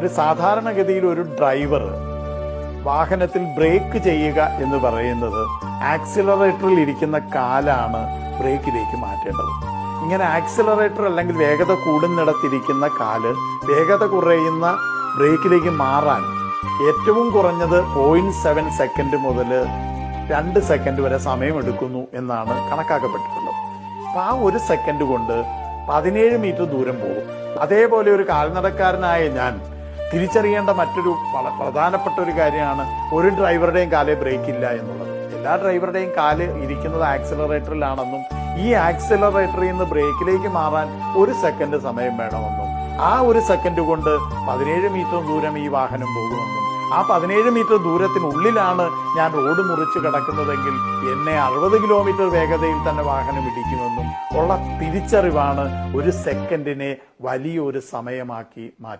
ഒരു സാധാരണഗതിയിൽ ഒരു ഡ്രൈവർ വാഹനത്തിൽ ബ്രേക്ക് ചെയ്യുക എന്ന് പറയുന്നത് ആക്സിലറേറ്ററിൽ ഇരിക്കുന്ന കാലാണ് ബ്രേക്കിലേക്ക് മാറ്റേണ്ടത്. ഇങ്ങനെ ആക്സിലറേറ്റർ അല്ലെങ്കിൽ വേഗത കൂടുന്നിടത്തിരിക്കുന്ന കാല് വേഗത കുറയുന്ന ബ്രേക്കിലേക്ക് മാറാൻ ഏറ്റവും കുറഞ്ഞത് 0.7 സെക്കൻഡ് മുതൽ 2 സെക്കൻഡ് വരെ സമയമെടുക്കുന്നു എന്നാണ് കണക്കാക്കപ്പെട്ടിട്ടുള്ളത്. അപ്പം ആ 1 സെക്കൻഡ് കൊണ്ട് 17 മീറ്റർ ദൂരം പോകും. അതേപോലെ ഒരു കാൽനടക്കാരനായ ഞാൻ തിരിച്ചറിയേണ്ട മറ്റൊരു പ്രധാനപ്പെട്ട ഒരു കാര്യമാണ് ഒരു ഡ്രൈവറുടെയും കാലേ ബ്രേക്ക് ഇല്ല എന്നുള്ളത്. എല്ലാ ഡ്രൈവറുടെയും കാല് ഇരിക്കുന്നത് ആക്സിലറേറ്ററിലാണെന്നും ഈ ആക്സിലറേറ്ററിൽ നിന്ന് ബ്രേക്കിലേക്ക് മാറാൻ 1 സെക്കൻഡ് സമയം വേണമെന്നും ആ 1 സെക്കൻഡ് കൊണ്ട് 17 മീറ്റർ ദൂരം ഈ വാഹനം പോകുമെന്നും ആ 17 മീറ്റർ ദൂരത്തിനുള്ളിലാണ് ഞാൻ റോഡ് മുറിച്ച് കിടക്കുന്നതെങ്കിൽ എന്നെ 60 കിലോമീറ്റർ വേഗതയിൽ തന്നെ വാഹനം ഇടിക്കുമെന്നും ഉള്ള തിരിച്ചറിവാണ് 1 സെക്കൻഡിനെ വലിയൊരു സമയമാക്കി മാറ്റുന്നത്.